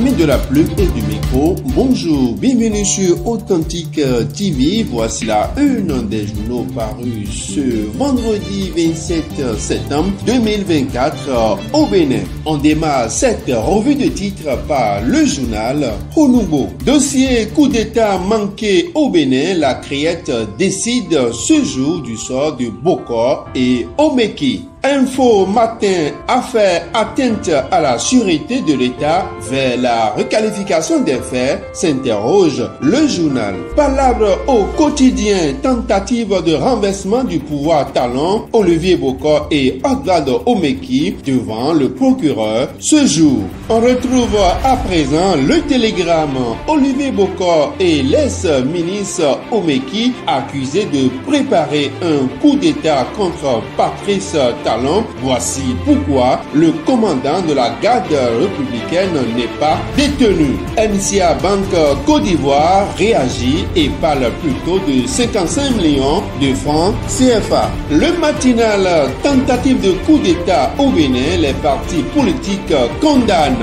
Amis de la plume et du micro, bonjour, bienvenue sur Authentique TV. Voici la une des journaux parus ce vendredi 27 septembre 2024 au Bénin. On démarre cette revue de titres par le journal Renouveau. Dossier coup d'état manqué au Bénin, la Criette décide ce jour du sort de Bokor et Omeki. Info matin, affaire atteinte à la sûreté de l'État vers la requalification des faits, s'interroge le journal. Palabre au quotidien, tentative de renversement du pouvoir talon, Olivier Bokor et Oswald Omeki devant le procureur ce jour. On retrouve à présent le télégramme. Olivier Bokor et l'ex-ministre Omeki accusés de préparer un coup d'état contre Patrice Talon. Voici pourquoi le commandant de la garde républicaine n'est pas détenu. MCA Banque Côte d'Ivoire réagit et parle plutôt de 55 millions de francs CFA. Le matinal, tentative de coup d'état au Bénin, les partis politiques condamnent.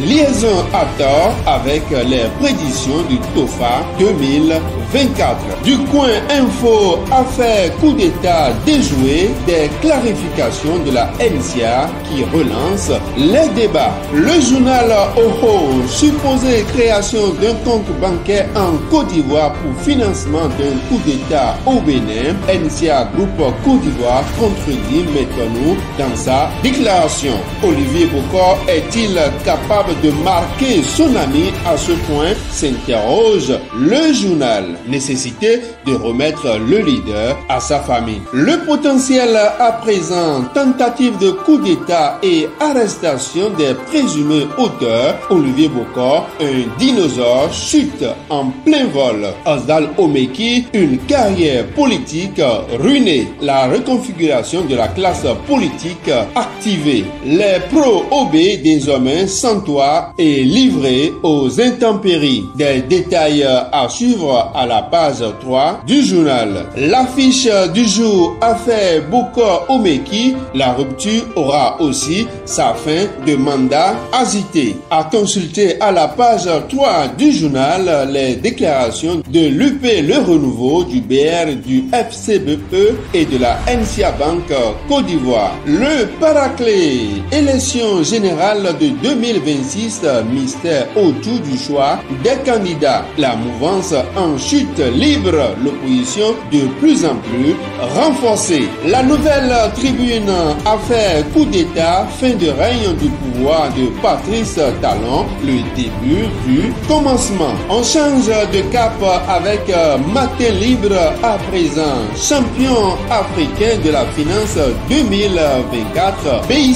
Liaison à tort avec les prédictions du TOFA 2024. Du coin info, affaire coup d'état déjoué, des clarifications de la MCA qui relance les débats. Le journal OHO, supposée création d'un compte bancaire en Côte d'Ivoire pour financement d'un coup d'état au Bénin, MCA Groupe Côte d'Ivoire contredit Métonou dans sa déclaration. Olivier Bokor est-il capable de marquer son ami à ce point, s'interroge le journal. Nécessité de remettre le leader à sa famille. Le potentiel à présent, tentative de coup d'état et arrestation des présumés auteurs. Olivier Bokor, un dinosaure, chute en plein vol. Oswald Omeki, une carrière politique ruinée. La reconfiguration de la classe politique activée. Les pro-OB désormais sans toit et livrés aux intempéries. Des détails à suivre à la page 3 du journal. L'affiche du jour, affaire Bokor Omeki. La rupture aura aussi sa fin de mandat agité. À consulter à la page 3 du journal les déclarations de l'UP Le Renouveau, du BR, du FCBE et de la MCA Banque Côte d'Ivoire. Le paraclet, élection générale de 2026, mystère autour du choix des candidats. La mouvance en chute libre, l'opposition de plus en plus renforcée. La nouvelle tribune, affaire coup d'état, fin de règne du pouvoir de Patrice Talon, le début du commencement. On change de cap avec Matin Libre à présent, champion africain de la finance 2024, BIC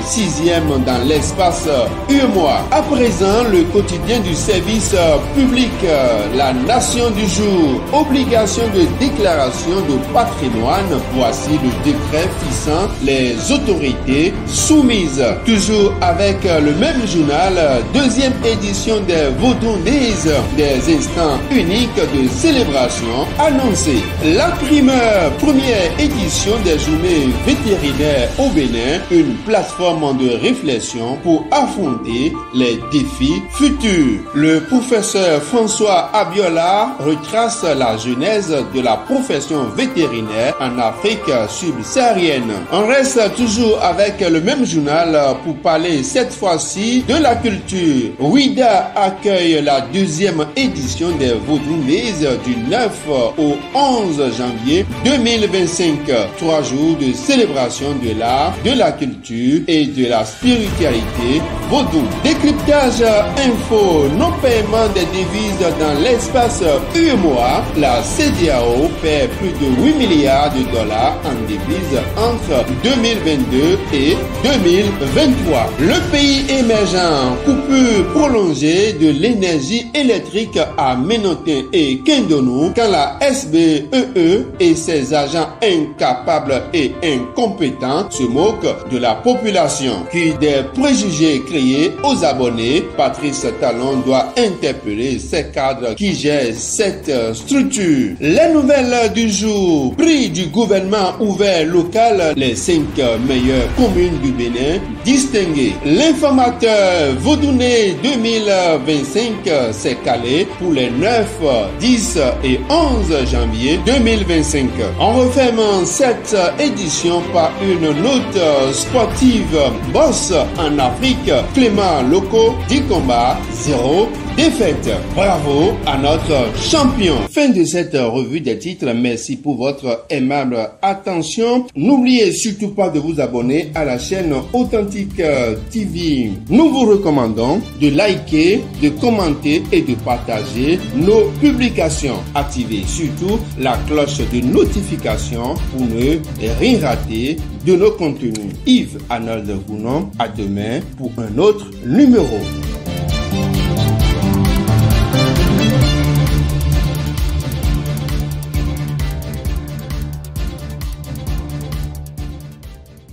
6e dans l'espace UEMOA. À présent, le quotidien du service public, la nation du jour, obligation de déclaration de patrimoine, voici le décret fixant les autorités soumises. Toujours avec le même journal, deuxième édition des Vodou Days, des instants uniques de célébration annoncés. La primeur, première édition des journées vétérinaires au Bénin, une plateforme de réflexion pour affronter les défis futurs. Le professeur François Abiola retrace la genèse de la profession vétérinaire en Afrique subsaharienne. On reste toujours avec le même journal pour parler cette fois-ci de la culture. Ouida accueille la deuxième édition des Vodou Days du 9 au 11 janvier 2025. 3 jours de célébration de l'art, de la culture et de la spiritualité vaudou. Décryptage info, non paiement des devises dans l'espace UEMOA. La CEDEAO perd plus de 8 milliards de dollars en devises entre 2022 et 2023. Le pays émergent, coupure prolongée de l'énergie électrique à Ménotin et Kindonou quand la SBEE et ses agents incapables et incompétents se moquent de la population. Qui des préjugés créés aux abonnés, Patrice Talon doit interpeller ces cadres qui gèrent cette structure. Les nouvelles du jour. Prix du gouvernement ouvert local, les 5 meilleures communes du Bénin distinguées. L'informateur Vaudouné 2025 s'est calé pour les 9, 10 et 11 janvier 2025. On referme cette édition par une note sportive. Boss en Afrique, Clément Loco, 10 combats, 0 défaite. Bravo à notre champion. Fin de cette revue des titres. Merci pour votre aimable attention. N'oubliez surtout pas de vous abonner à la chaîne Authentique TV. Nous vous recommandons de liker, de commenter et de partager nos publications. Activez surtout la cloche de notification pour ne rien rater de nos contenus. Yves Arnold Gounon, à demain pour un autre numéro.